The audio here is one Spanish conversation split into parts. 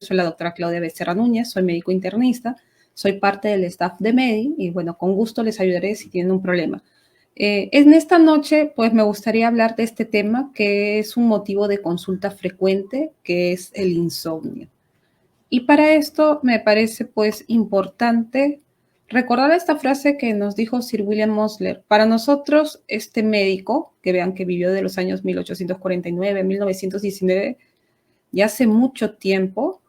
soy la doctora Claudia Becerra Núñez, soy médico internista, soy parte del staff de MEDI y bueno, con gusto les ayudaré si tienen un problema. En esta noche, pues me gustaría hablar de este tema que es un motivo de consulta frecuente, que es el insomnio. Y para esto me parece pues importante recordar esta frase que nos dijo Sir William Osler. Para nosotros, este médico, que vean que vivió de los años 1849 a 1919, ya hace mucho tiempo,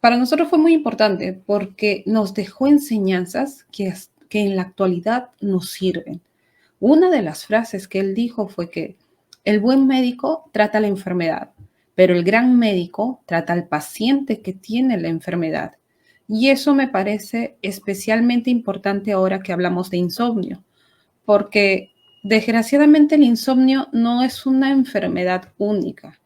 para nosotros fue muy importante porque nos dejó enseñanzas que en la actualidad nos sirven. Una de las frases que él dijo fue que el buen médico trata la enfermedad, pero el gran médico trata al paciente que tiene la enfermedad. Y eso me parece especialmente importante ahora que hablamos de insomnio, porque desgraciadamente el insomnio no es una enfermedad única.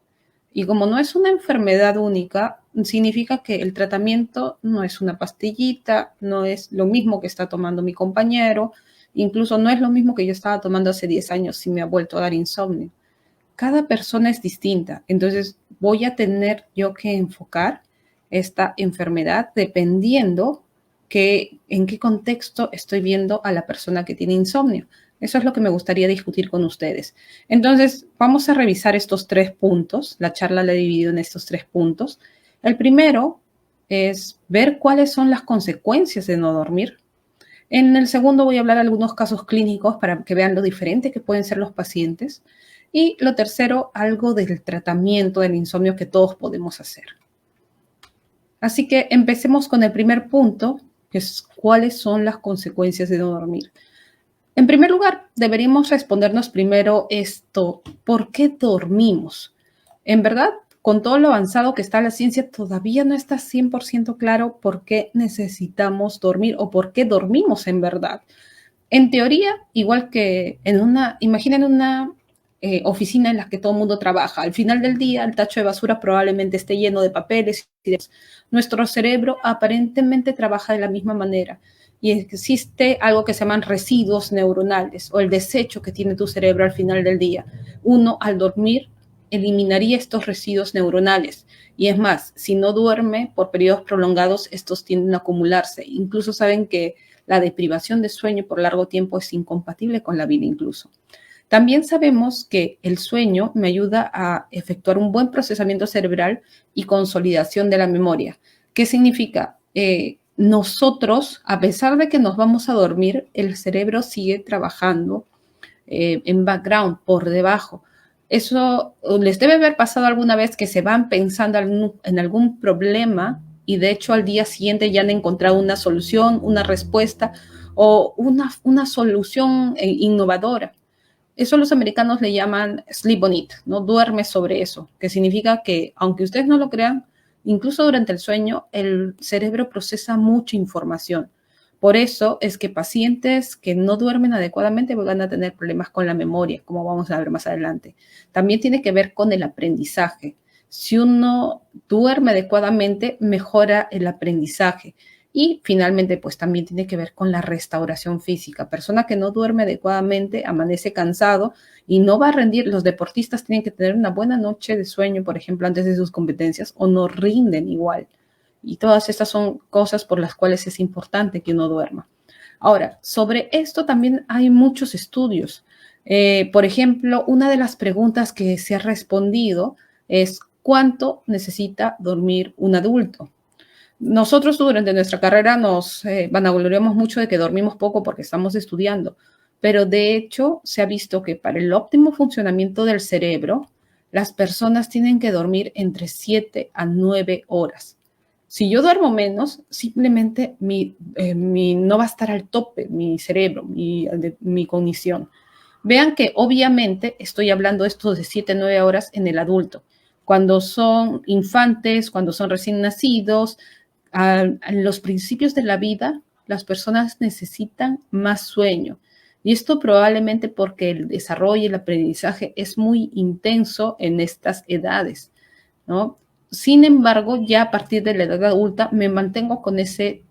Y como no es una enfermedad única, significa que el tratamiento no es una pastillita, no es lo mismo que está tomando mi compañero, incluso no es lo mismo que yo estaba tomando hace 10 años si me ha vuelto a dar insomnio. Cada persona es distinta, entonces voy a tener yo que enfocar esta enfermedad dependiendo en qué contexto estoy viendo a la persona que tiene insomnio. Eso es lo que me gustaría discutir con ustedes. Entonces, vamos a revisar estos 3 puntos. La charla la he dividido en estos 3 puntos. El primero es ver cuáles son las consecuencias de no dormir. En el segundo voy a hablar de algunos casos clínicos para que vean lo diferente que pueden ser los pacientes. Y lo tercero, algo del tratamiento del insomnio que todos podemos hacer. Así que empecemos con el primer punto, que es cuáles son las consecuencias de no dormir. En primer lugar, deberíamos respondernos primero esto, ¿por qué dormimos? En verdad, con todo lo avanzado que está la ciencia, todavía no está 100% claro por qué necesitamos dormir o por qué dormimos en verdad. En teoría, igual que imaginen una oficina en la que todo el mundo trabaja. Al final del día, el tacho de basura probablemente esté lleno de papeles y demás. Nuestro cerebro aparentemente trabaja de la misma manera y existe algo que se llaman residuos neuronales o el desecho que tiene tu cerebro al final del día. Uno, al dormir, eliminaría estos residuos neuronales. Y es más, si no duerme por periodos prolongados, estos tienden a acumularse. Incluso saben que la deprivación de sueño por largo tiempo es incompatible con la vida incluso. También sabemos que el sueño me ayuda a efectuar un buen procesamiento cerebral y consolidación de la memoria. ¿Qué significa? Nosotros, a pesar de que nos vamos a dormir, el cerebro sigue trabajando en background, por debajo. Eso les debe haber pasado alguna vez que se van pensando en algún problema y de hecho al día siguiente ya han encontrado una solución, una respuesta o una solución innovadora. Eso los americanos le llaman sleep on it, ¿no? Duerme sobre eso, que significa que, aunque ustedes no lo crean, incluso durante el sueño, el cerebro procesa mucha información. Por eso es que pacientes que no duermen adecuadamente van a tener problemas con la memoria, como vamos a ver más adelante. También tiene que ver con el aprendizaje. Si uno duerme adecuadamente, mejora el aprendizaje. Y finalmente, pues también tiene que ver con la restauración física. Persona que no duerme adecuadamente, amanece cansado y no va a rendir. Los deportistas tienen que tener una buena noche de sueño, por ejemplo, antes de sus competencias, o no rinden igual. Y todas estas son cosas por las cuales es importante que uno duerma. Ahora, sobre esto también hay muchos estudios. Por ejemplo, una de las preguntas que se ha respondido es ¿cuánto necesita dormir un adulto? Nosotros durante nuestra carrera nos vanagloriamos mucho de que dormimos poco porque estamos estudiando, pero de hecho se ha visto que para el óptimo funcionamiento del cerebro, las personas tienen que dormir entre 7 a 9 horas. Si yo duermo menos, simplemente no va a estar al tope mi cerebro, mi cognición. Vean que obviamente estoy hablando esto de 7 a 9 horas en el adulto. Cuando son infantes, cuando son recién nacidos, a los principios de la vida, las personas necesitan más sueño. Y esto probablemente porque el desarrollo y el aprendizaje es muy intenso en estas edades, ¿no? Sin embargo, ya a partir de la edad adulta me mantengo con ese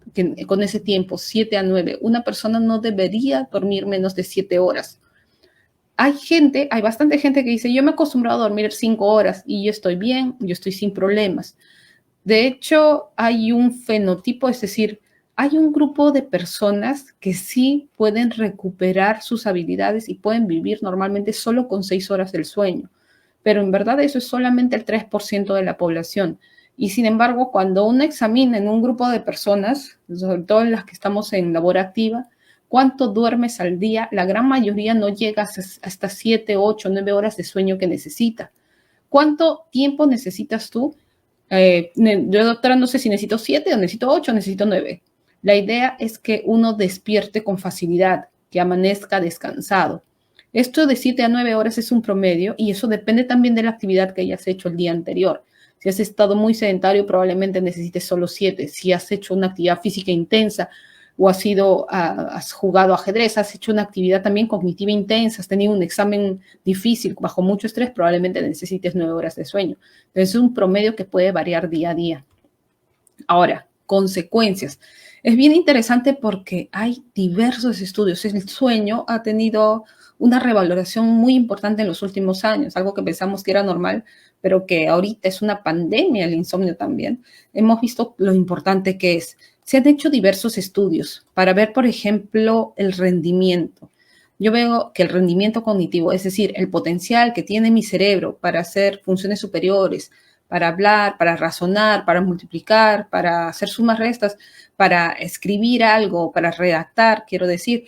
tiempo, 7 a 9. Una persona no debería dormir menos de 7 horas. Hay bastante gente que dice, yo me he acostumbrado a dormir 5 horas y yo estoy bien, yo estoy sin problemas. De hecho, hay un fenotipo, es decir, hay un grupo de personas que sí pueden recuperar sus habilidades y pueden vivir normalmente solo con 6 horas del sueño, pero en verdad eso es solamente el 3% de la población. Y sin embargo, cuando uno examina en un grupo de personas, sobre todo en las que estamos en labor activa, cuánto duermes al día, la gran mayoría no llega hasta 7, 8, 9 horas de sueño que necesita. ¿Cuánto tiempo necesitas tú? Yo, doctora, no sé si necesito 7 o necesito 8 o necesito 9. La idea es que uno despierte con facilidad, que amanezca descansado. Esto de 7 a 9 horas es un promedio y eso depende también de la actividad que hayas hecho el día anterior. Si has estado muy sedentario, probablemente necesites solo 7. Si has hecho una actividad física intensa o has jugado ajedrez, has hecho una actividad también cognitiva intensa, has tenido un examen difícil, bajo mucho estrés, probablemente necesites 9 horas de sueño. Entonces, es un promedio que puede variar día a día. Ahora, consecuencias. Es bien interesante porque hay diversos estudios. El sueño ha tenido una revaloración muy importante en los últimos años, algo que pensamos que era normal, pero que ahorita es una pandemia el insomnio también. Hemos visto lo importante que es. Se han hecho diversos estudios para ver, por ejemplo, el rendimiento. Yo veo que el rendimiento cognitivo, es decir, el potencial que tiene mi cerebro para hacer funciones superiores, para hablar, para razonar, para multiplicar, para hacer sumas restas, para escribir algo, para redactar, quiero decir,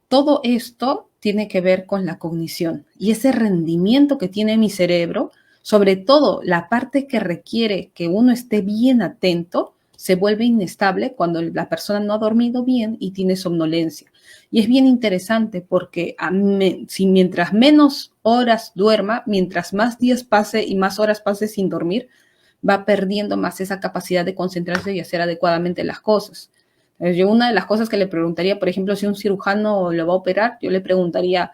todo esto tiene que ver con la cognición y ese rendimiento que tiene mi cerebro, sobre todo la parte que requiere que uno esté bien atento, se vuelve inestable cuando la persona no ha dormido bien y tiene somnolencia. Y es bien interesante porque si mientras menos horas duerma, mientras más días pase y más horas pase sin dormir, va perdiendo más esa capacidad de concentrarse y hacer adecuadamente las cosas. Yo una de las cosas que le preguntaría, por ejemplo, si un cirujano lo va a operar, yo le preguntaría,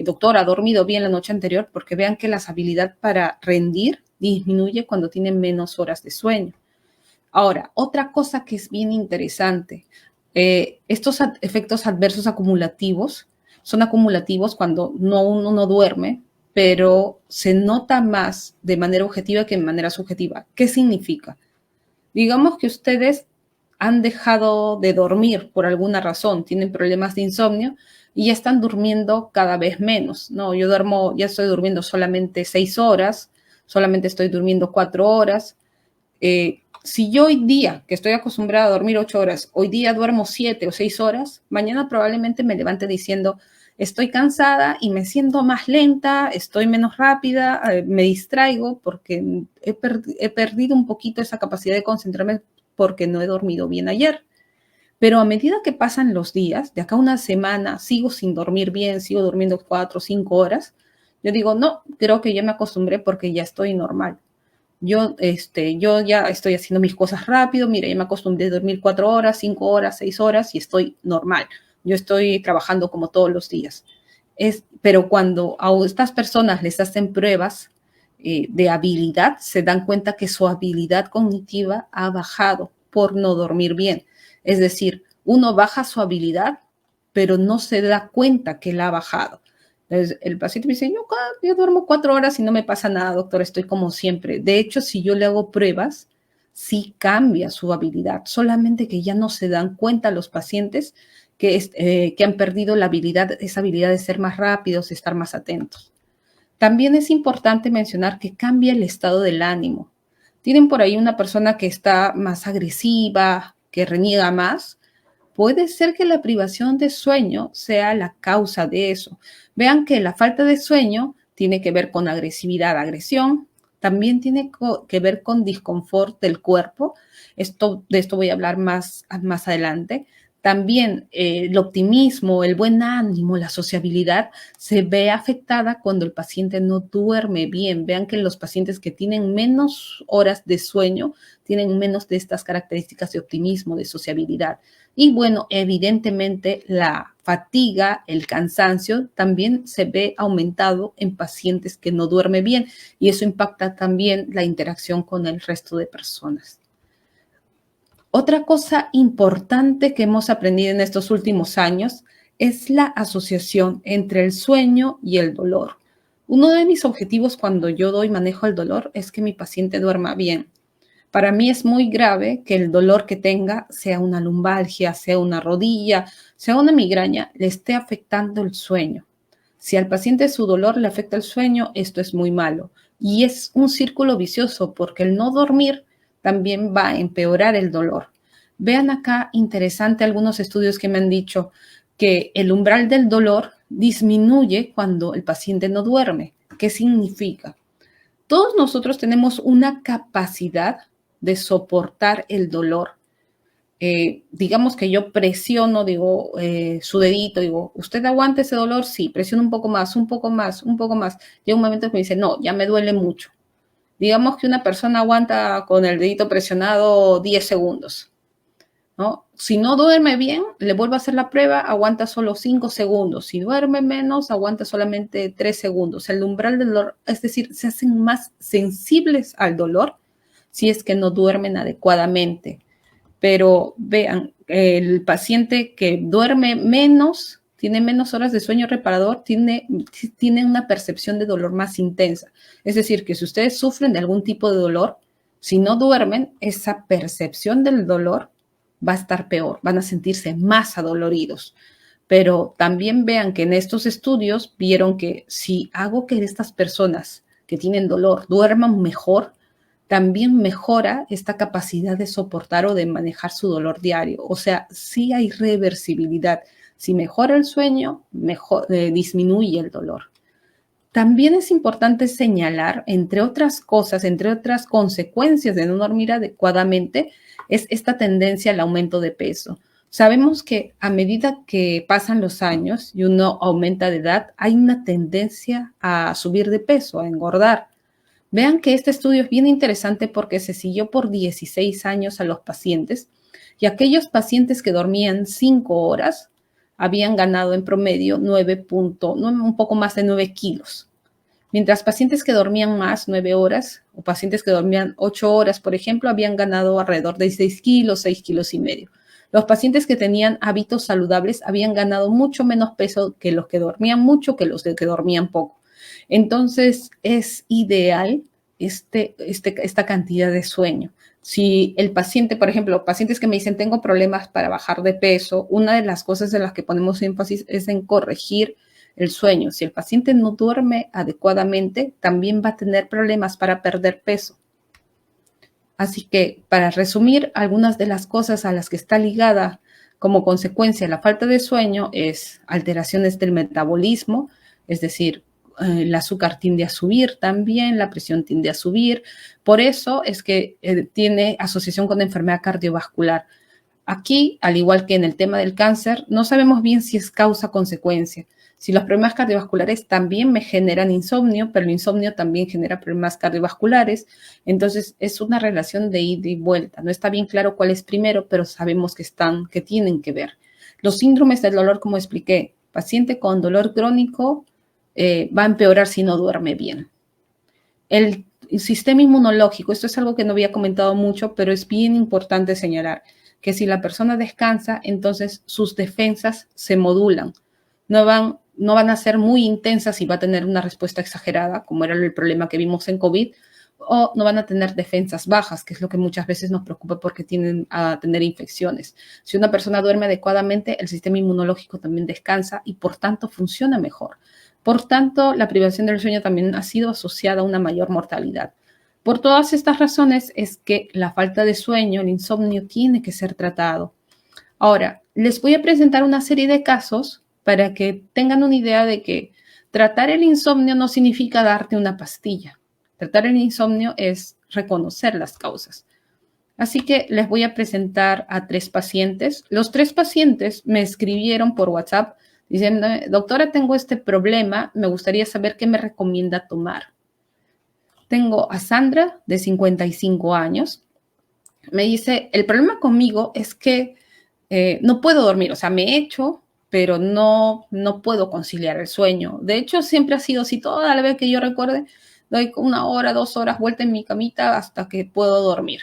doctor, ¿ha dormido bien la noche anterior? Porque vean que la habilidad para rendir disminuye cuando tienen menos horas de sueño. Ahora, otra cosa que es bien interesante, estos efectos adversos acumulativos son acumulativos cuando uno no duerme, pero se nota más de manera objetiva que de manera subjetiva. ¿Qué significa? Digamos que ustedes han dejado de dormir por alguna razón, tienen problemas de insomnio y ya están durmiendo cada vez menos, ¿no? Ya estoy durmiendo solamente 6 horas, solamente estoy durmiendo 4 horas, si yo hoy día, que estoy acostumbrada a dormir 8 horas, hoy día duermo 7 o 6 horas, mañana probablemente me levante diciendo, estoy cansada y me siento más lenta, estoy menos rápida, me distraigo porque he perdido un poquito esa capacidad de concentrarme porque no he dormido bien ayer. Pero a medida que pasan los días, de acá a una semana, sigo sin dormir bien, sigo durmiendo 4 o 5 horas, yo digo, no, creo que ya me acostumbré porque ya estoy normal. Yo ya estoy haciendo mis cosas rápido, mira, ya me acostumbré a dormir 4 horas, 5 horas, 6 horas y estoy normal. Yo estoy trabajando como todos los días. Pero cuando a estas personas les hacen pruebas de habilidad, se dan cuenta que su habilidad cognitiva ha bajado por no dormir bien. Es decir, uno baja su habilidad, pero no se da cuenta que la ha bajado. Entonces, el paciente me dice, yo duermo 4 horas y no me pasa nada, doctor, estoy como siempre. De hecho, si yo le hago pruebas, sí cambia su habilidad, solamente que ya no se dan cuenta los pacientes que han perdido esa habilidad de ser más rápidos, de estar más atentos. También es importante mencionar que cambia el estado del ánimo. Tienen por ahí una persona que está más agresiva, que reniega más, puede ser que la privación de sueño sea la causa de eso. Vean que la falta de sueño tiene que ver con agresividad, agresión, también tiene que ver con disconfort del cuerpo. De esto voy a hablar más adelante. También el optimismo, el buen ánimo, la sociabilidad se ve afectada cuando el paciente no duerme bien. Vean que los pacientes que tienen menos horas de sueño tienen menos de estas características de optimismo, de sociabilidad. Y bueno, evidentemente la fatiga, el cansancio también se ve aumentado en pacientes que no duermen bien y eso impacta también la interacción con el resto de personas. Otra cosa importante que hemos aprendido en estos últimos años es la asociación entre el sueño y el dolor. Uno de mis objetivos cuando yo doy manejo al dolor es que mi paciente duerma bien. Para mí es muy grave que el dolor que tenga, sea una lumbalgia, sea una rodilla, sea una migraña, le esté afectando el sueño. Si al paciente su dolor le afecta el sueño, esto es muy malo. Y es un círculo vicioso porque el no dormir también va a empeorar el dolor. Vean acá, interesante algunos estudios que me han dicho que el umbral del dolor disminuye cuando el paciente no duerme. ¿Qué significa? Todos nosotros tenemos una capacidad de soportar el dolor. Digamos que yo presiono, digo, su dedito, digo, ¿usted aguanta ese dolor? Sí, presiono un poco más, un poco más, un poco más. Llega un momento que me dice, no, ya me duele mucho. Digamos que una persona aguanta con el dedito presionado 10 segundos, ¿no? Si no duerme bien, le vuelvo a hacer la prueba, aguanta solo 5 segundos. Si duerme menos, aguanta solamente 3 segundos. El umbral del dolor, es decir, se hacen más sensibles al dolor si es que no duermen adecuadamente. Pero vean, el paciente que duerme menos, tiene menos horas de sueño reparador, tiene una percepción de dolor más intensa. Es decir, que si ustedes sufren de algún tipo de dolor, si no duermen, esa percepción del dolor va a estar peor, van a sentirse más adoloridos. Pero también vean que en estos estudios vieron que si hago que estas personas que tienen dolor duerman mejor, también mejora esta capacidad de soportar o de manejar su dolor diario. O sea, sí hay reversibilidad. Si mejora el sueño, disminuye el dolor. También es importante señalar, entre otras cosas, entre otras consecuencias de no dormir adecuadamente, es esta tendencia al aumento de peso. Sabemos que a medida que pasan los años y uno aumenta de edad, hay una tendencia a subir de peso, a engordar. Vean que este estudio es bien interesante porque se siguió por 16 años a los pacientes y aquellos pacientes que dormían 5 horas habían ganado en promedio un poco más de 9 kilos. Mientras pacientes que dormían más, 9 horas, o pacientes que dormían 8 horas, por ejemplo, habían ganado alrededor de 6 kilos, 6 kilos y medio. Los pacientes que tenían hábitos saludables habían ganado mucho menos peso que los que dormían mucho que los que dormían poco. Entonces, es ideal esta cantidad de sueño. Si el paciente, por ejemplo, pacientes que me dicen tengo problemas para bajar de peso, una de las cosas en las que ponemos énfasis es en corregir el sueño. Si el paciente no duerme adecuadamente, también va a tener problemas para perder peso. Así que, para resumir, algunas de las cosas a las que está ligada como consecuencia la falta de sueño es alteraciones del metabolismo, es decir, el azúcar tiende a subir también, la presión tiende a subir. Por eso es que tiene asociación con enfermedad cardiovascular. Aquí, al igual que en el tema del cáncer, no sabemos bien si es causa-consecuencia. Si los problemas cardiovasculares también me generan insomnio, pero el insomnio también genera problemas cardiovasculares, entonces es una relación de ida y vuelta. No está bien claro cuál es primero, pero sabemos que tienen que ver. Los síndromes del dolor, como expliqué, paciente con dolor crónico va a empeorar si no duerme bien. El sistema inmunológico, esto es algo que no había comentado mucho, pero es bien importante señalar que si la persona descansa, entonces sus defensas se modulan. No van a ser muy intensas y va a tener una respuesta exagerada, como era el problema que vimos en COVID, o no van a tener defensas bajas, que es lo que muchas veces nos preocupa porque tienden a tener infecciones. Si una persona duerme adecuadamente, el sistema inmunológico también descansa y por tanto funciona mejor. Por tanto, la privación del sueño también ha sido asociada a una mayor mortalidad. Por todas estas razones es que la falta de sueño, el insomnio, tiene que ser tratado. Ahora, les voy a presentar una serie de casos para que tengan una idea de que tratar el insomnio no significa darte una pastilla. Tratar el insomnio es reconocer las causas. Así que les voy a presentar a 3 pacientes. Los 3 pacientes me escribieron por WhatsApp diciendo, doctora, tengo este problema, me gustaría saber qué me recomienda tomar. Tengo a Sandra, de 55 años. Me dice, el problema conmigo es que no puedo dormir, o sea, me echo, pero no puedo conciliar el sueño. De hecho, siempre ha sido así, toda la vez que yo recuerde, doy 1 hora, 2 horas vuelta en mi camita hasta que puedo dormir,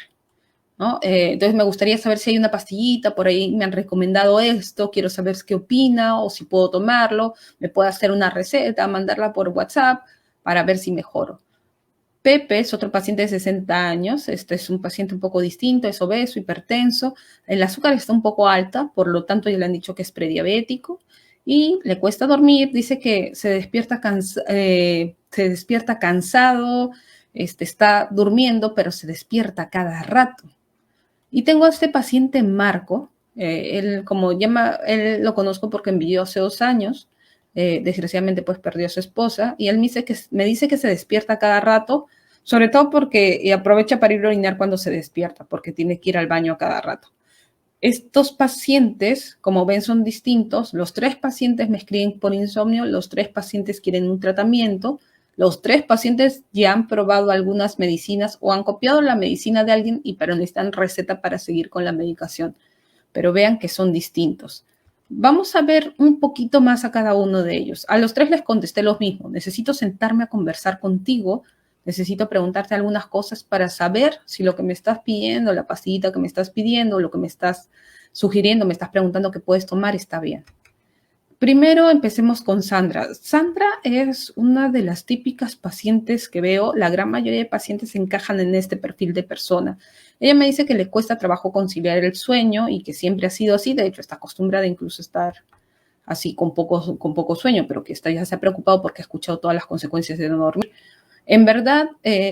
¿no? Entonces me gustaría saber si hay una pastillita, por ahí me han recomendado esto, quiero saber qué opina o si puedo tomarlo, me puede hacer una receta, mandarla por WhatsApp para ver si mejoro. Pepe es otro paciente de 60 años. Este es un paciente un poco distinto, es obeso, hipertenso. El azúcar está un poco alta, por lo tanto ya le han dicho que es prediabético y le cuesta dormir. Dice que se despierta cansado, está durmiendo, pero se despierta cada rato. Y tengo a este paciente Marco, él lo conozco porque envidió hace 2 años, desgraciadamente pues perdió a su esposa, y él me dice que se despierta cada rato, sobre todo porque y aprovecha para ir a orinar cuando se despierta, porque tiene que ir al baño a cada rato. Estos pacientes, como ven, son distintos. Los 3 pacientes me escriben por insomnio, los 3 pacientes quieren un tratamiento, los 3 pacientes ya han probado algunas medicinas o han copiado la medicina de alguien pero necesitan receta para seguir con la medicación. Pero vean que son distintos. Vamos a ver un poquito más a cada uno de ellos. A los 3 les contesté lo mismo. Necesito sentarme a conversar contigo. Necesito preguntarte algunas cosas para saber si lo que me estás pidiendo, la pastillita que me estás pidiendo, lo que me estás sugiriendo, me estás preguntando que puedes tomar, está bien. Primero empecemos con Sandra. Sandra es una de las típicas pacientes que veo. La gran mayoría de pacientes encajan en este perfil de persona. Ella me dice que le cuesta trabajo conciliar el sueño y que siempre ha sido así. De hecho, está acostumbrada incluso a estar así con poco sueño, pero que ya se ha preocupado porque ha escuchado todas las consecuencias de no dormir. En verdad,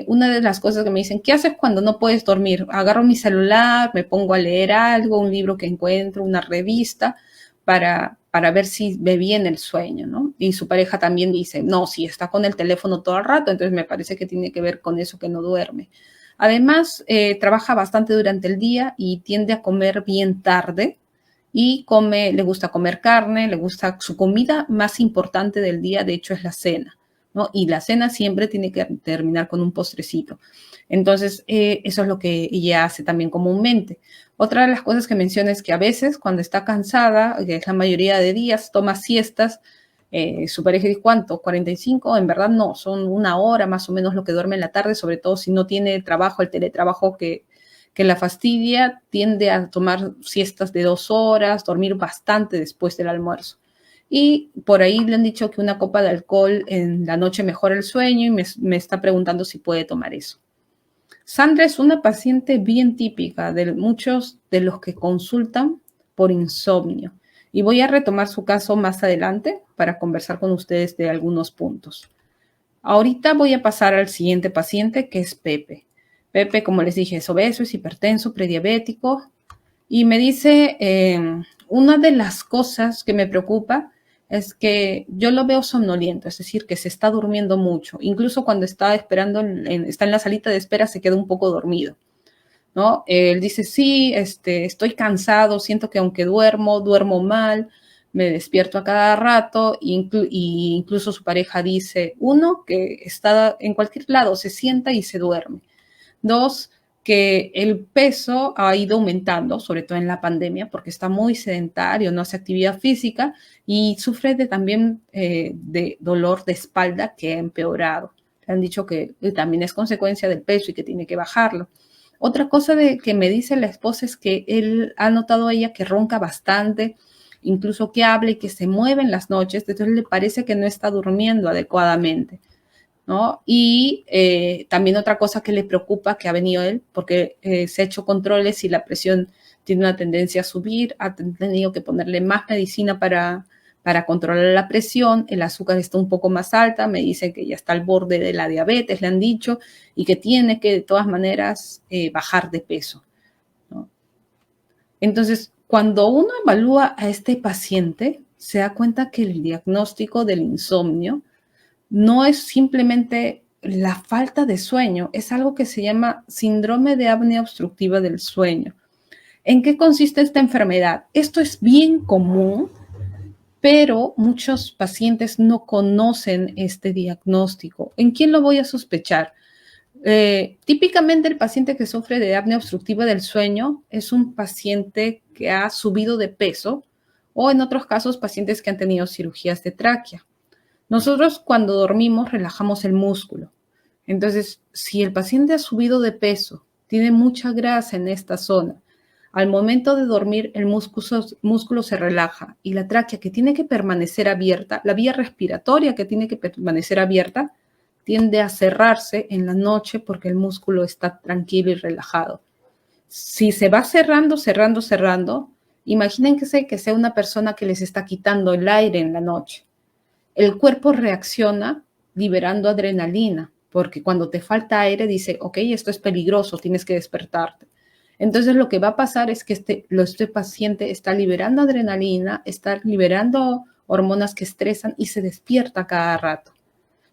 una de las cosas que me dicen, ¿qué haces cuando no puedes dormir? Agarro mi celular, me pongo a leer algo, un libro que encuentro, una revista, para ver si me viene el sueño, ¿no? Y su pareja también dice, no, si está con el teléfono todo el rato, entonces me parece que tiene que ver con eso que no duerme. Además, trabaja bastante durante el día y tiende a comer bien tarde y le gusta comer carne, le gusta su comida más importante del día, de hecho, es la cena, ¿no? Y la cena siempre tiene que terminar con un postrecito. Entonces, eso es lo que ella hace también comúnmente. Otra de las cosas que menciona es que a veces cuando está cansada, que es la mayoría de días, toma siestas. Su pareja dice, ¿cuánto? ¿45? En verdad no, son 1 hora más o menos lo que duerme en la tarde, sobre todo si no tiene trabajo, el teletrabajo que la fastidia, tiende a tomar siestas de 2 horas, dormir bastante después del almuerzo. Y por ahí le han dicho que una copa de alcohol en la noche mejora el sueño y me está preguntando si puede tomar eso. Sandra es una paciente bien típica de muchos de los que consultan por insomnio. Y voy a retomar su caso más adelante para conversar con ustedes de algunos puntos. Ahorita voy a pasar al siguiente paciente, que es Pepe. Pepe, como les dije, es obeso, es hipertenso, prediabético. Y me dice, una de las cosas que me preocupa es que yo lo veo somnoliento, es decir, que se está durmiendo mucho. Incluso cuando está esperando, está en la salita de espera, se queda un poco dormido, ¿no? Él dice, sí, estoy cansado, siento que aunque duermo mal, me despierto a cada rato, y incluso su pareja dice, uno, que está en cualquier lado, se sienta y se duerme. 2, que el peso ha ido aumentando, sobre todo en la pandemia, porque está muy sedentario, no hace actividad física y sufre también de dolor de espalda que ha empeorado. Le han dicho que también es consecuencia del peso y que tiene que bajarlo. Otra cosa que me dice la esposa es que él ha notado a ella que ronca bastante, incluso que habla y que se mueve en las noches, entonces le parece que no está durmiendo adecuadamente, ¿no? Y también otra cosa que le preocupa, que ha venido él, porque se ha hecho controles y la presión tiene una tendencia a subir, ha tenido que ponerle más medicina para controlar la presión, el azúcar está un poco más alta, me dice que ya está al borde de la diabetes, le han dicho, y que tiene que de todas maneras bajar de peso, ¿no? Entonces, cuando uno evalúa a este paciente, se da cuenta que el diagnóstico del insomnio no es simplemente la falta de sueño, es algo que se llama síndrome de apnea obstructiva del sueño. ¿En qué consiste esta enfermedad? Esto es bien común, pero muchos pacientes no conocen este diagnóstico. ¿En quién lo voy a sospechar? Típicamente el paciente que sufre de apnea obstructiva del sueño es un paciente que ha subido de peso o en otros casos pacientes que han tenido cirugías de tráquea. Nosotros cuando dormimos relajamos el músculo. Entonces, si el paciente ha subido de peso, tiene mucha grasa en esta zona, al momento de dormir el músculo se relaja y la tráquea que tiene que permanecer abierta, la vía respiratoria que tiene que permanecer abierta, tiende a cerrarse en la noche porque el músculo está tranquilo y relajado. Si se va cerrando, cerrando, cerrando, imaginen que sea una persona que les está quitando el aire en la noche. El cuerpo reacciona liberando adrenalina, porque cuando te falta aire dice, ok, esto es peligroso, tienes que despertarte. Entonces lo que va a pasar es que este paciente está liberando adrenalina, está liberando hormonas que estresan y se despierta cada rato.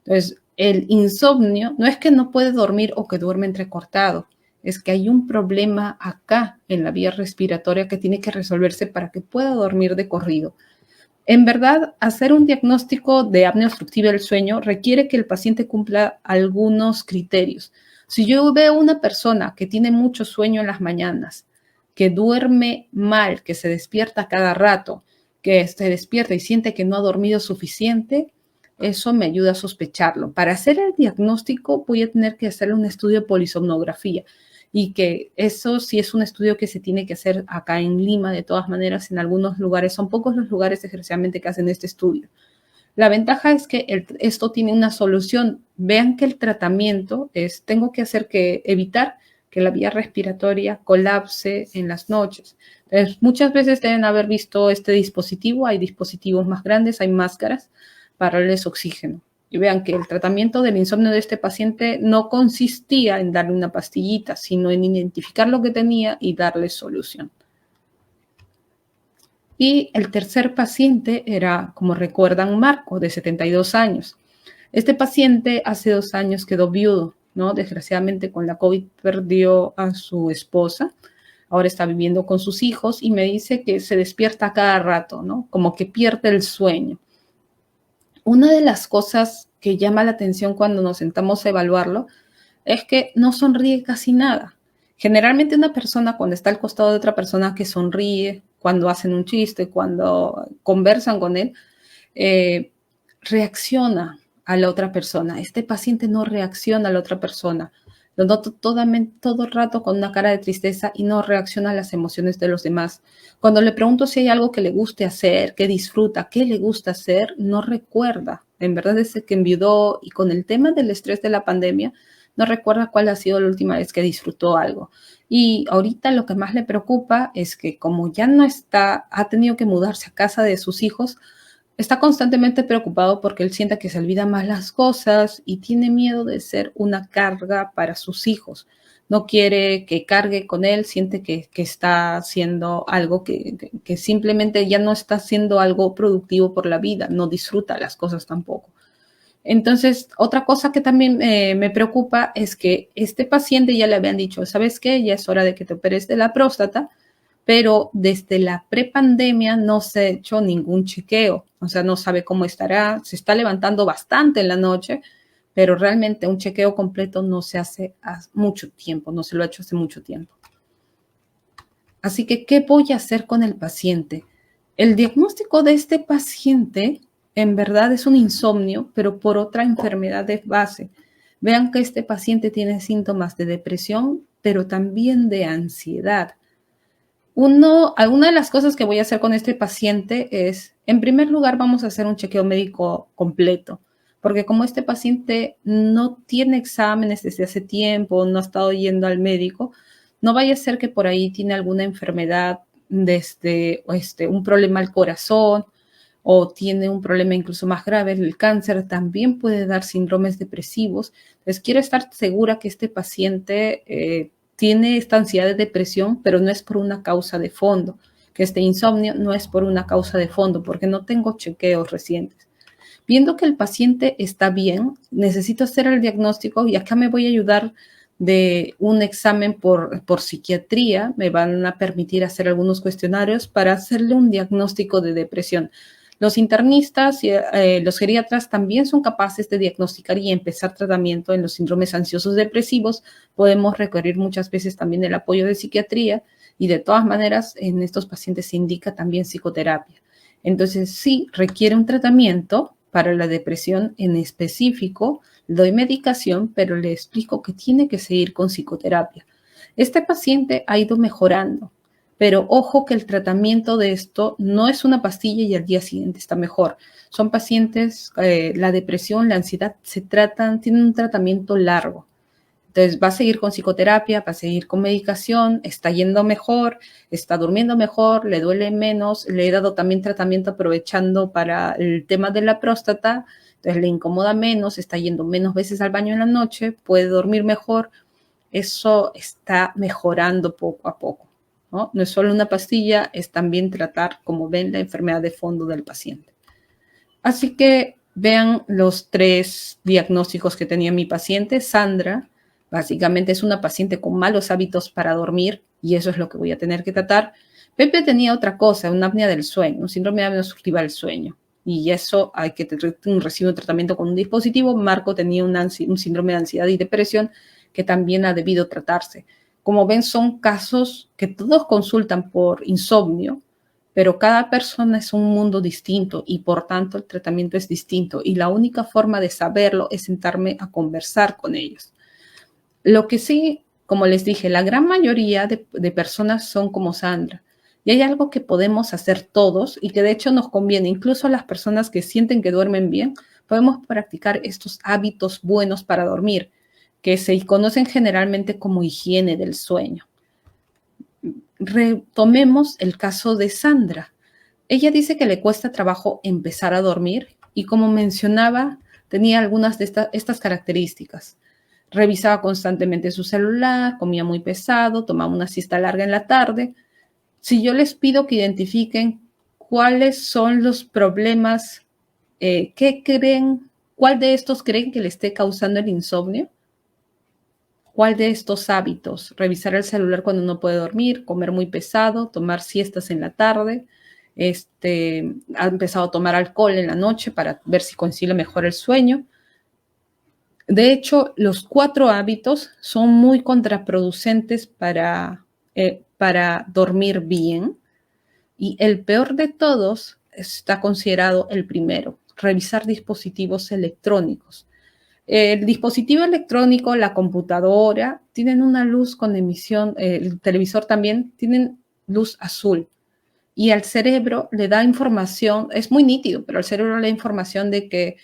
Entonces, el insomnio no es que no puede dormir o que duerme entrecortado, es que hay un problema acá en la vía respiratoria que tiene que resolverse para que pueda dormir de corrido. En verdad, hacer un diagnóstico de apnea obstructiva del sueño requiere que el paciente cumpla algunos criterios. Si yo veo una persona que tiene mucho sueño en las mañanas, que duerme mal, que se despierta cada rato, que se despierta y siente que no ha dormido suficiente, eso me ayuda a sospecharlo. Para hacer el diagnóstico voy a tener que hacerle un estudio de polisomnografía y que eso sí es un estudio que se tiene que hacer acá en Lima, de todas maneras, en algunos lugares. Son pocos los lugares desgraciadamente que hacen este estudio. La ventaja es que esto tiene una solución. Vean que el tratamiento es, tengo que evitar que la vía respiratoria colapse en las noches. Entonces, muchas veces deben haber visto este dispositivo. Hay dispositivos más grandes, hay máscaras para darles oxígeno. Y vean que el tratamiento del insomnio de este paciente no consistía en darle una pastillita, sino en identificar lo que tenía y darle solución. Y el tercer paciente era, como recuerdan, Marco, de 72 años. Este paciente hace 2 años quedó viudo, ¿no? Desgraciadamente con la COVID perdió a su esposa. Ahora está viviendo con sus hijos y me dice que se despierta cada rato, ¿no? Como que pierde el sueño. Una de las cosas que llama la atención cuando nos sentamos a evaluarlo es que no sonríe casi nada. Generalmente una persona cuando está al costado de otra persona que sonríe, cuando hacen un chiste, cuando conversan con él, reacciona a la otra persona. Este paciente no reacciona a la otra persona. Lo noto todo el rato con una cara de tristeza y no reacciona a las emociones de los demás. Cuando le pregunto si hay algo que le guste hacer, que disfruta, qué le gusta hacer, no recuerda. En verdad, desde que enviudó y con el tema del estrés de la pandemia, no recuerda cuál ha sido la última vez que disfrutó algo. Y ahorita lo que más le preocupa es que como ya no está, ha tenido que mudarse a casa de sus hijos, está constantemente preocupado porque él siente que se olvida más las cosas y tiene miedo de ser una carga para sus hijos. No quiere que cargue con él, siente que está haciendo algo que simplemente ya no está haciendo algo productivo por la vida, no disfruta las cosas tampoco. Entonces, otra cosa que también me preocupa es que este paciente ya le habían dicho, ¿sabes qué? Ya es hora de que te operes de la próstata, pero desde la prepandemia no se ha hecho ningún chequeo, o sea, no sabe cómo estará, se está levantando bastante en la noche, pero realmente un chequeo completo no se hace hace mucho tiempo, no se lo ha hecho hace mucho tiempo. Así que, ¿qué voy a hacer con el paciente? El diagnóstico de este paciente en verdad es un insomnio, pero por otra enfermedad de base. Vean que este paciente tiene síntomas de depresión, pero también de ansiedad. Alguna de las cosas que voy a hacer con este paciente es, en primer lugar, vamos a hacer un chequeo médico completo, porque como este paciente no tiene exámenes desde hace tiempo, no ha estado yendo al médico, no vaya a ser que por ahí tiene alguna enfermedad desde un problema al corazón o tiene un problema incluso más grave, el cáncer también puede dar síndromes depresivos. Entonces, quiero estar segura que este paciente tiene esta ansiedad de depresión, pero no es por una causa de fondo, que este insomnio no es por una causa de fondo, porque no tengo chequeos recientes. Viendo que el paciente está bien, necesito hacer el diagnóstico y acá me voy a ayudar de un examen por psiquiatría. Me van a permitir hacer algunos cuestionarios para hacerle un diagnóstico de depresión. Los internistas y los geriatras también son capaces de diagnosticar y empezar tratamiento en los síndromes ansiosos depresivos. Podemos requerir muchas veces también el apoyo de psiquiatría y de todas maneras en estos pacientes se indica también psicoterapia. Entonces sí requiere un tratamiento para la depresión en específico, le doy medicación, pero le explico que tiene que seguir con psicoterapia. Este paciente ha ido mejorando, Pero ojo que el tratamiento de esto no es una pastilla y al día siguiente está mejor. Son pacientes, la depresión, la ansiedad, tienen un tratamiento largo. Entonces va a seguir con psicoterapia, va a seguir con medicación, está yendo mejor, está durmiendo mejor, le duele menos. Le he dado también tratamiento aprovechando para el tema de la próstata, entonces le incomoda menos, está yendo menos veces al baño en la noche, puede dormir mejor. Eso está mejorando poco a poco, ¿no? No es solo una pastilla, es también tratar, como ven, la enfermedad de fondo del paciente. Así que vean los 3 diagnósticos que tenía mi paciente. Sandra, básicamente es una paciente con malos hábitos para dormir y eso es lo que voy a tener que tratar. Pepe tenía otra cosa, una apnea del sueño, un síndrome de apnea obstructiva del sueño. Y eso hay que recibir un tratamiento con un dispositivo. Marco tenía un síndrome de ansiedad y depresión que también ha debido tratarse. Como ven, son casos que todos consultan por insomnio, pero cada persona es un mundo distinto y por tanto el tratamiento es distinto y la única forma de saberlo es sentarme a conversar con ellos. Lo que sí, como les dije, la gran mayoría de personas son como Sandra y hay algo que podemos hacer todos y que de hecho nos conviene, incluso a las personas que sienten que duermen bien, podemos practicar estos hábitos buenos para dormir, que se conocen generalmente como higiene del sueño. Retomemos el caso de Sandra. Ella dice que le cuesta trabajo empezar a dormir y como mencionaba, tenía algunas de estas características. Revisaba constantemente su celular, comía muy pesado, tomaba una siesta larga en la tarde. Si yo les pido que identifiquen cuáles son los problemas, ¿qué creen? ¿Cuál de estos creen que le esté causando el insomnio? ¿Cuál de estos hábitos? Revisar el celular cuando no puede dormir, comer muy pesado, tomar siestas en la tarde, ha empezado a tomar alcohol en la noche para ver si concilia mejor el sueño. De hecho, los 4 hábitos son muy contraproducentes para dormir bien y el peor de todos está considerado el primero, revisar dispositivos electrónicos. El dispositivo electrónico, la computadora, tienen una luz con emisión, el televisor también, tienen luz azul. Y al cerebro le da información, es muy nítido, pero al cerebro le da información de que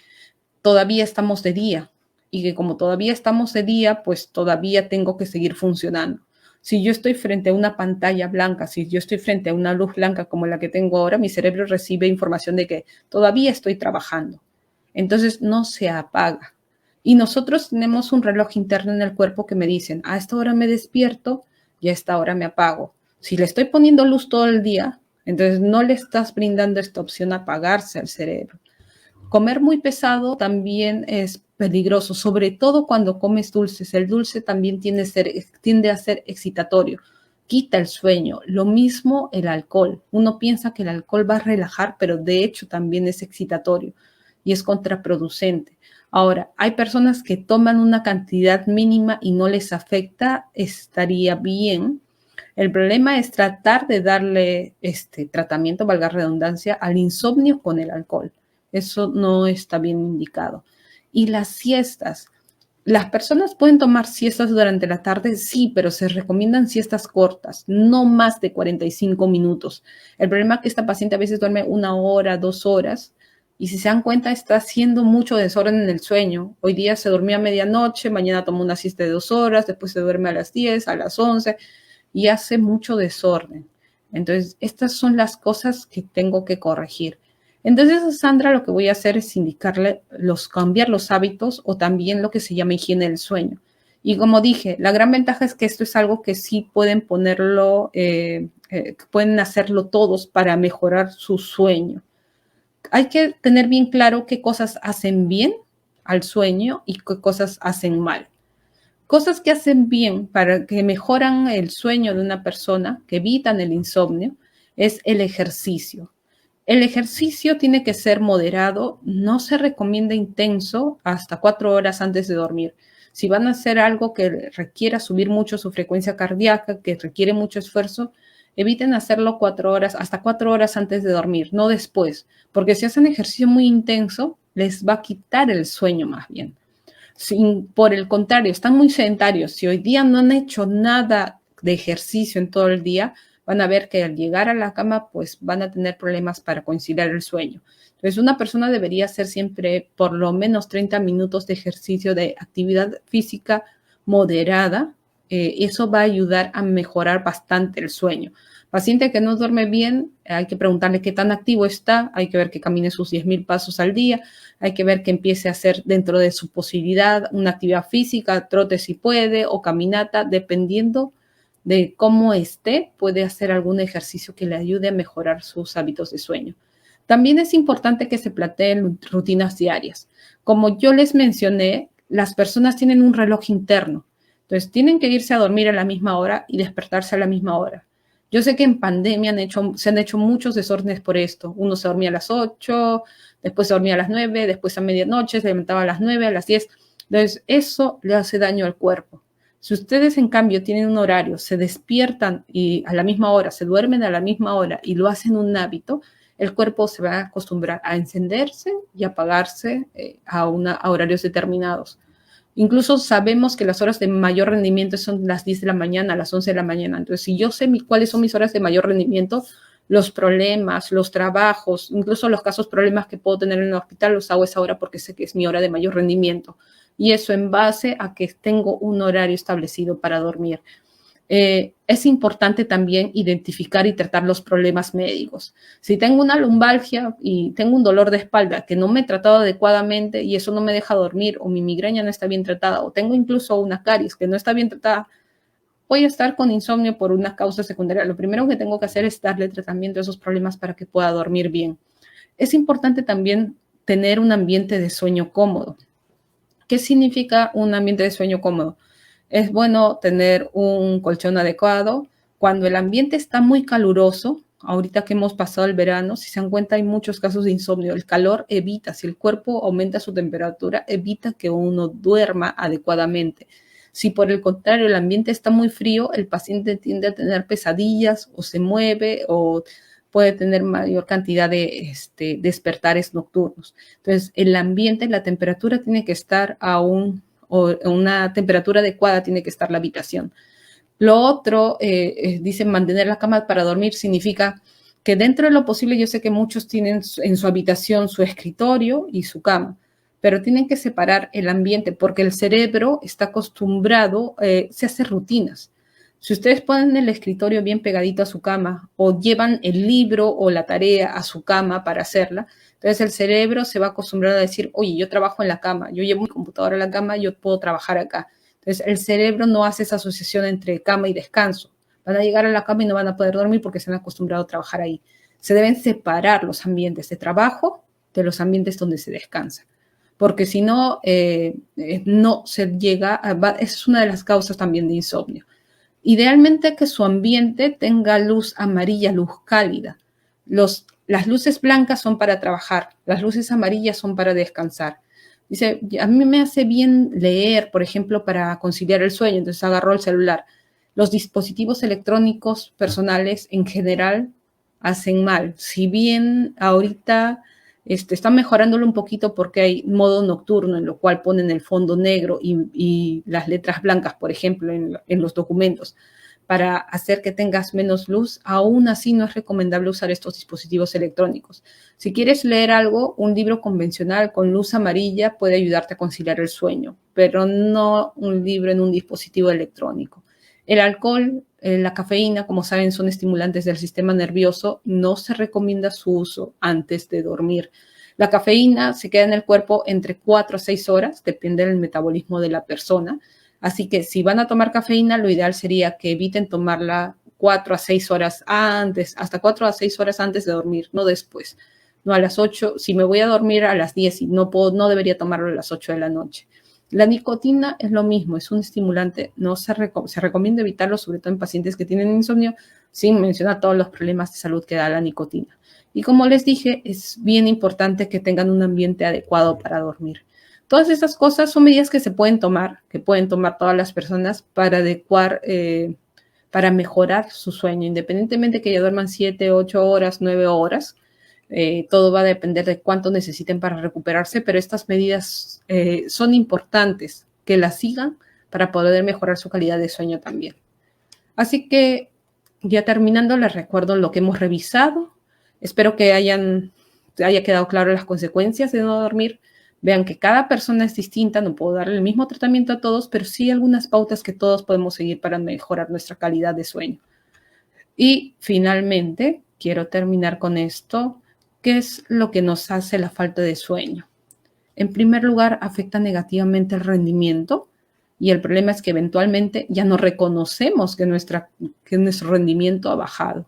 todavía estamos de día. Y que como todavía estamos de día, pues todavía tengo que seguir funcionando. Si yo estoy frente a una pantalla blanca, si yo estoy frente a una luz blanca como la que tengo ahora, mi cerebro recibe información de que todavía estoy trabajando. Entonces no se apaga. Y nosotros tenemos un reloj interno en el cuerpo que me dicen, a esta hora me despierto y a esta hora me apago. Si le estoy poniendo luz todo el día, entonces no le estás brindando esta opción a apagarse al cerebro. Comer muy pesado también es peligroso, sobre todo cuando comes dulces. El dulce también tiende a ser excitatorio, quita el sueño. Lo mismo el alcohol. Uno piensa que el alcohol va a relajar, pero de hecho también es excitatorio y es contraproducente. Ahora, hay personas que toman una cantidad mínima y no les afecta, estaría bien. El problema es tratar de darle este tratamiento, valga la redundancia, al insomnio con el alcohol. Eso no está bien indicado. Y las siestas. ¿Las personas pueden tomar siestas durante la tarde? Sí, pero se recomiendan siestas cortas, no más de 45 minutos. El problema es que esta paciente a veces duerme 1 hora, 2 horas, y si se dan cuenta está haciendo mucho desorden en el sueño. Hoy día se durmió a medianoche, mañana toma una siesta de 2 horas, después se duerme a las 10, a las 11, y hace mucho desorden. Entonces, estas son las cosas que tengo que corregir. Entonces, a Sandra lo que voy a hacer es indicarle cambiar los hábitos o también lo que se llama higiene del sueño. Y como dije, la gran ventaja es que esto es algo que sí pueden ponerlo, pueden hacerlo todos para mejorar su sueño. Hay que tener bien claro qué cosas hacen bien al sueño y qué cosas hacen mal. Cosas que hacen bien para que mejoran el sueño de una persona, que evitan el insomnio, es el ejercicio. El ejercicio tiene que ser moderado, no se recomienda intenso hasta 4 horas antes de dormir. Si van a hacer algo que requiera subir mucho su frecuencia cardíaca, que requiere mucho esfuerzo, eviten hacerlo 4 horas, hasta 4 horas antes de dormir, no después, porque si hacen ejercicio muy intenso, les va a quitar el sueño más bien. Por el contrario, están muy sedentarios. Si hoy día no han hecho nada de ejercicio en todo el día, van a ver que al llegar a la cama, pues van a tener problemas para conciliar el sueño. Entonces, una persona debería hacer siempre por lo menos 30 minutos de ejercicio de actividad física moderada. Eso va a ayudar a mejorar bastante el sueño. Paciente que no duerme bien, hay que preguntarle qué tan activo está, hay que ver que camine sus 10,000 pasos al día, hay que ver que empiece a hacer dentro de su posibilidad una actividad física, trote si puede o caminata, dependiendo de cómo esté, puede hacer algún ejercicio que le ayude a mejorar sus hábitos de sueño. También es importante que se planteen rutinas diarias. Como yo les mencioné, las personas tienen un reloj interno, entonces tienen que irse a dormir a la misma hora y despertarse a la misma hora. Yo sé que en pandemia se han hecho muchos desórdenes por esto. Uno se dormía a las 8, después se dormía a las 9, después a medianoche, se levantaba a las 9, a las 10. Entonces, eso le hace daño al cuerpo. Si ustedes, en cambio, tienen un horario, se despiertan y a la misma hora, se duermen a la misma hora y lo hacen un hábito, el cuerpo se va a acostumbrar a encenderse y apagarse a horarios determinados. Incluso sabemos que las horas de mayor rendimiento son las 10 de la mañana, las 11 de la mañana. Entonces, si yo sé cuáles son mis horas de mayor rendimiento, los problemas, los trabajos, incluso los casos problemas que puedo tener en el hospital, los hago a esa hora porque sé que es mi hora de mayor rendimiento. Y eso en base a que tengo un horario establecido para dormir. Es importante también identificar y tratar los problemas médicos. Si tengo una lumbalgia y tengo un dolor de espalda que no me he tratado adecuadamente y eso no me deja dormir, o mi migraña no está bien tratada, o tengo incluso una caries que no está bien tratada, voy a estar con insomnio por una causa secundaria. Lo primero que tengo que hacer es darle tratamiento a esos problemas para que pueda dormir bien. Es importante también tener un ambiente de sueño cómodo. ¿Qué significa un ambiente de sueño cómodo? Es bueno tener un colchón adecuado. Cuando el ambiente está muy caluroso, ahorita que hemos pasado el verano, si se dan cuenta hay muchos casos de insomnio. El calor evita, si el cuerpo aumenta su temperatura, evita que uno duerma adecuadamente. Si por el contrario el ambiente está muy frío, el paciente tiende a tener pesadillas o se mueve o puede tener mayor cantidad de despertares nocturnos. Entonces, el ambiente, la temperatura tiene que estar una temperatura adecuada tiene que estar la habitación. Lo otro, dicen mantener la cama para dormir, significa que dentro de lo posible, yo sé que muchos tienen en su habitación su escritorio y su cama, pero tienen que separar el ambiente porque el cerebro está acostumbrado, se hace rutinas. Si ustedes ponen el escritorio bien pegadito a su cama o llevan el libro o la tarea a su cama para hacerla, entonces el cerebro se va a acostumbrar a decir, oye, yo trabajo en la cama, yo llevo mi computadora a la cama, yo puedo trabajar acá. Entonces el cerebro no hace esa asociación entre cama y descanso. Van a llegar a la cama y no van a poder dormir porque se han acostumbrado a trabajar ahí. Se deben separar los ambientes de trabajo de los ambientes donde se descansa. Porque si no, no se llega es una de las causas también de insomnio. Idealmente que su ambiente tenga luz amarilla, luz cálida. Las luces blancas son para trabajar, las luces amarillas son para descansar. Dice, a mí me hace bien leer, por ejemplo, para conciliar el sueño, entonces agarró el celular. Los dispositivos electrónicos personales en general hacen mal. Si bien ahorita están mejorándolo un poquito porque hay modo nocturno en lo cual ponen el fondo negro y las letras blancas, por ejemplo, en los documentos para hacer que tengas menos luz, aún así no es recomendable usar estos dispositivos electrónicos. Si quieres leer algo, un libro convencional con luz amarilla puede ayudarte a conciliar el sueño, pero no un libro en un dispositivo electrónico. El alcohol, la cafeína, como saben, son estimulantes del sistema nervioso. No se recomienda su uso antes de dormir. La cafeína se queda en el cuerpo entre 4 a 6 horas, depende del metabolismo de la persona. Así que si van a tomar cafeína, lo ideal sería que eviten tomarla 4 a 6 horas antes, hasta 4 a 6 horas antes de dormir, no después. No a las 8, si me voy a dormir a las 10 y no debería tomarlo a las 8 de la noche. La nicotina es lo mismo, es un estimulante, se recomienda evitarlo, sobre todo en pacientes que tienen insomnio, sin mencionar todos los problemas de salud que da la nicotina. Y como les dije, es bien importante que tengan un ambiente adecuado para dormir. Todas esas cosas son medidas que se pueden tomar, que pueden tomar todas las personas para adecuar, para mejorar su sueño, independientemente que ya duerman 7, 8 horas, 9 horas. Todo va a depender de cuánto necesiten para recuperarse, pero estas medidas son importantes que las sigan para poder mejorar su calidad de sueño también. Así que Ya terminando, les recuerdo lo que hemos revisado. Espero que haya quedado claro las consecuencias de no dormir. Vean que cada persona es distinta, no puedo darle el mismo tratamiento a todos, pero sí algunas pautas que todos podemos seguir para mejorar nuestra calidad de sueño. Y finalmente, quiero terminar con esto. ¿Qué es lo que nos hace la falta de sueño? En primer lugar, afecta negativamente el rendimiento y el problema es que eventualmente ya no reconocemos que nuestro rendimiento ha bajado.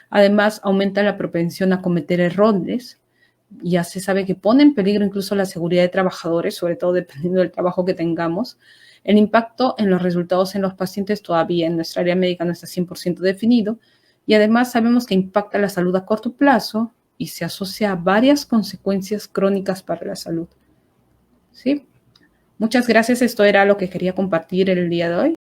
Además, aumenta la propensión a cometer errores. Ya se sabe que pone en peligro incluso la seguridad de trabajadores, sobre todo dependiendo del trabajo que tengamos. El impacto en los resultados en los pacientes todavía en nuestra área médica no está 100% definido y además sabemos que impacta la salud a corto plazo y se asocia a varias consecuencias crónicas para la salud. ¿Sí? Muchas gracias, esto era lo que quería compartir el día de hoy.